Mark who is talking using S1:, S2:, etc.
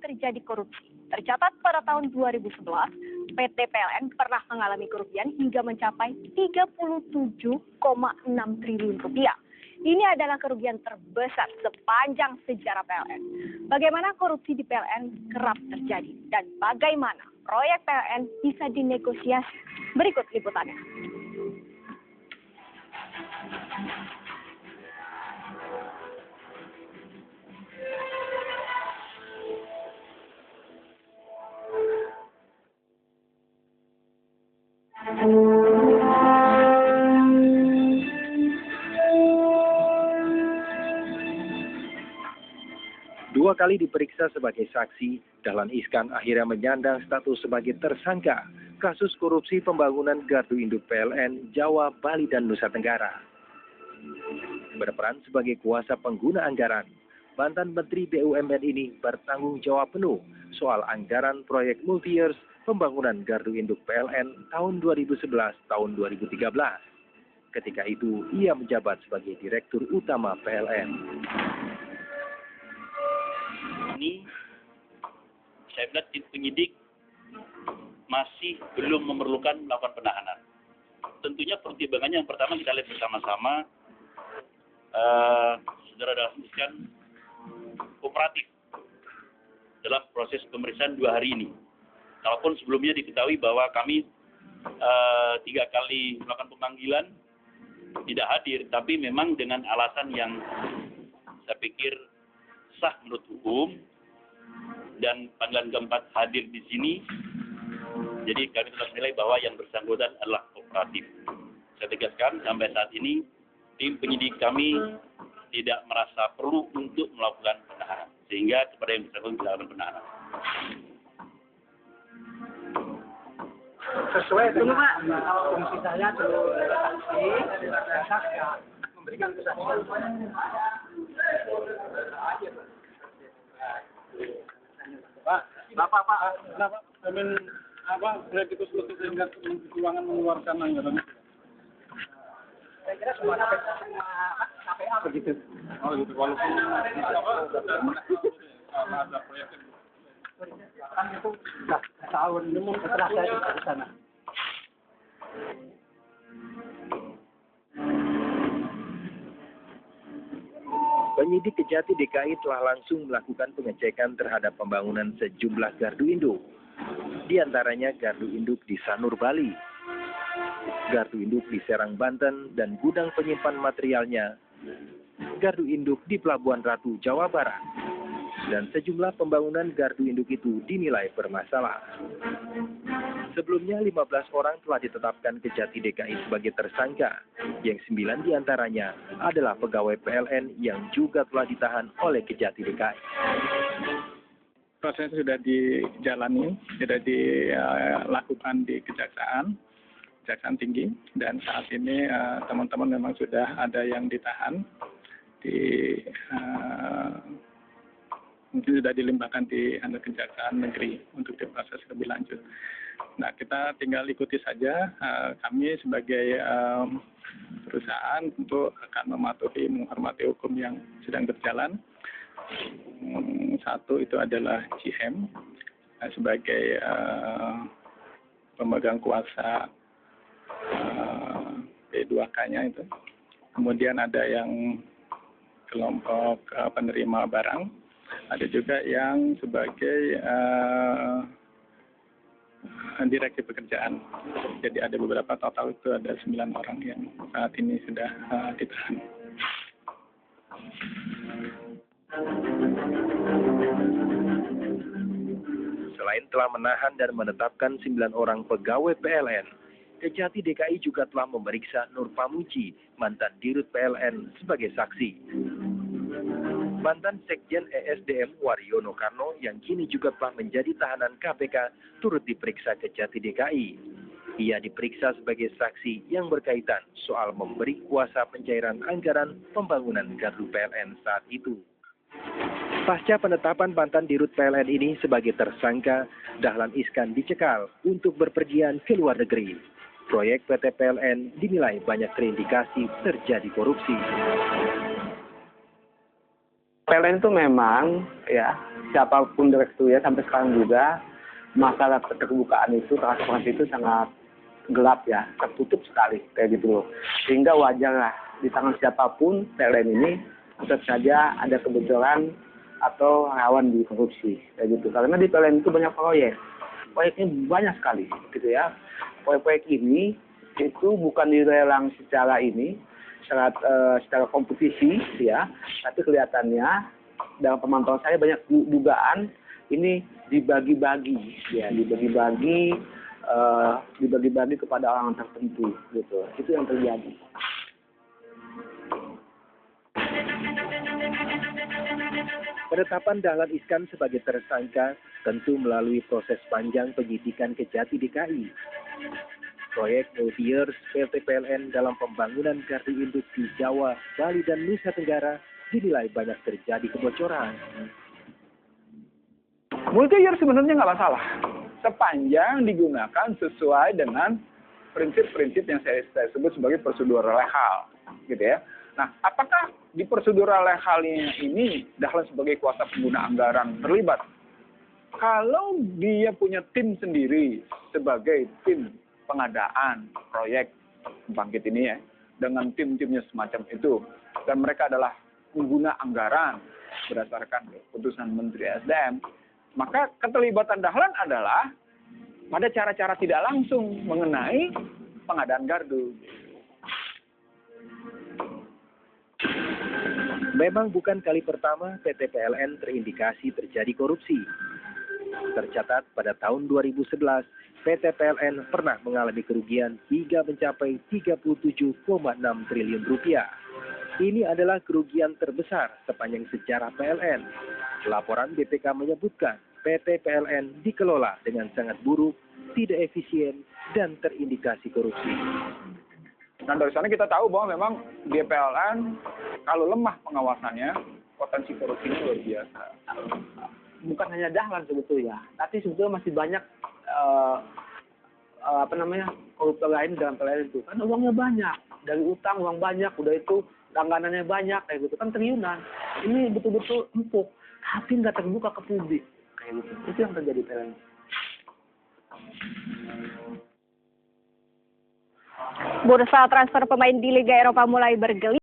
S1: terjadi korupsi. Tercatat pada tahun 2011, PT PLN pernah mengalami kerugian hingga mencapai 37,6 triliun rupiah. Ini adalah kerugian terbesar sepanjang sejarah PLN. Bagaimana korupsi di PLN kerap terjadi dan bagaimana proyek PLN bisa dinegosiasi? Berikut liputannya.
S2: Dua kali diperiksa sebagai saksi, Dahlan Iskan akhirnya menyandang status sebagai tersangka kasus korupsi pembangunan gardu induk PLN Jawa, Bali, dan Nusa Tenggara. Berperan sebagai kuasa pengguna anggaran, mantan Menteri BUMN ini bertanggung jawab penuh soal anggaran proyek multi-years pembangunan gardu induk PLN tahun 2011 tahun 2013. Ketika itu, ia menjabat sebagai Direktur Utama PLN.
S3: Ini saya melihat penyidik masih belum memerlukan melakukan penahanan. Tentunya pertimbangannya yang pertama kita lihat bersama-sama, Saudara Dahlan Iskan kooperatif dalam proses pemeriksaan 2 hari ini. Kalaupun sebelumnya diketahui bahwa kami 3 kali melakukan pemanggilan tidak hadir, tapi memang dengan alasan yang saya pikir sah menurut hukum, dan panggilan keempat hadir di sini. Jadi kami telah menilai bahwa yang bersangkutan adalah kooperatif. Saya tegaskan sampai saat ini tim penyidik kami tidak merasa perlu untuk melakukan penahanan, sehingga kepada yang bersangkutan dilakukan penahanan.
S4: Sesuai dengan fungsi saya sebagai saksi, saya memberikan kesaksian. Pak, kenapa kreditus untuk tingkat keuangan mengeluarkan anggaran? Saya kira semua KPA begitu. Oh gitu, walaupun ada proyek kan itu sudah tahun setelah saya di sana.
S2: Penyidik Kejati DKI telah langsung melakukan pengecekan terhadap pembangunan sejumlah gardu induk. Di antaranya gardu induk di Sanur, Bali, gardu induk di Serang, Banten, dan gudang penyimpan materialnya, gardu induk di Pelabuhan Ratu, Jawa Barat. Dan sejumlah pembangunan gardu induk itu dinilai bermasalah. Sebelumnya 15 orang telah ditetapkan Kejati DKI sebagai tersangka, yang 9 diantaranya adalah pegawai PLN yang juga telah ditahan oleh Kejati DKI.
S5: Proses sudah dijalani, sudah dilakukan di Kejaksaan Tinggi, dan saat ini teman-teman memang sudah ada yang ditahan, mungkin sudah dilimpahkan di Kejaksaan Negeri untuk diproses lebih lanjut. Nah, kita tinggal ikuti saja. Kami sebagai perusahaan tentu akan menghormati hukum yang sedang berjalan. Satu itu adalah GM sebagai pemegang kuasa P2K-nya itu. Kemudian ada yang kelompok penerima barang. Ada juga yang sebagai direksi pekerjaan. Jadi ada beberapa, total itu ada 9 orang yang saat ini sudah ditahan.
S2: Selain telah menahan dan menetapkan 9 orang pegawai PLN, Kejati DKI juga telah memeriksa Nur Pamuji, mantan Dirut PLN, sebagai saksi. Mantan Sekjen ESDM Waryono Karno yang kini juga telah menjadi tahanan KPK turut diperiksa Kejati DKI. Ia diperiksa sebagai saksi yang berkaitan soal memberi kuasa pencairan anggaran pembangunan gardu PLN saat itu. Pasca penetapan mantan Dirut PLN ini sebagai tersangka, Dahlan Iskan dicekal untuk berpergian ke luar negeri. Proyek PT PLN dinilai banyak terindikasi terjadi korupsi.
S6: PLN itu memang ya siapapun direkturnya sampai sekarang juga masalah keterbukaan itu, transparansi itu sangat gelap ya, tertutup sekali kayak gitu loh. Sehingga wajar lah di tangan siapapun PLN ini tetap saja ada kebocoran atau rawan di korupsi kayak gitu. Karena di PLN itu banyak proyeknya banyak sekali gitu ya. Proyek-proyek ini itu bukan dilelang secara secara kompetisi ya, tapi kelihatannya dalam pemantauan saya banyak dugaan ini dibagi-bagi kepada orang tertentu gitu. Itu yang terjadi.
S2: Penetapan Dahlan Iskan sebagai tersangka tentu melalui proses panjang penyidikan Kejati DKI. Proyek multi-years PT PLN dalam pembangunan gardu induk di Jawa, Bali, dan Nusa Tenggara dinilai banyak terjadi kebocoran.
S7: Multi-year sebenarnya nggak masalah, sepanjang digunakan sesuai dengan prinsip-prinsip yang saya sebut sebagai prosedural legal, gitu ya. Nah, apakah di prosedural legal ini Dahlan sebagai kuasa pengguna anggaran terlibat? Kalau dia punya tim sendiri sebagai tim pengadaan proyek pembangkit ini ya, dengan tim-timnya semacam itu, dan mereka adalah pengguna anggaran berdasarkan keputusan Menteri SDM, maka keterlibatan Dahlan adalah pada cara-cara tidak langsung mengenai pengadaan gardu.
S2: Memang bukan kali pertama PT PLN terindikasi terjadi korupsi. Tercatat pada tahun 2011, PT PLN pernah mengalami kerugian hingga mencapai 37,6 triliun rupiah. Ini adalah kerugian terbesar sepanjang sejarah PLN. Laporan BPK menyebutkan PT PLN dikelola dengan sangat buruk, tidak efisien, dan terindikasi korupsi.
S7: Nah, dari sana kita tahu bahwa memang di PLN kalau lemah pengawasannya, potensi korupsinya luar biasa.
S6: Bukan hanya Dahlan sebetulnya, tapi sebetulnya masih banyak koruptor lain dalam PLN itu. Kan uangnya banyak, dari utang uang banyak, udah itu langganannya banyak kayak gitu kan triliunan. Ini betul-betul empuk, tapi nggak terbuka ke publik kayak gitu. Itu yang terjadi PLN.
S1: Bursa transfer pemain di Liga Eropa mulai bergeliat.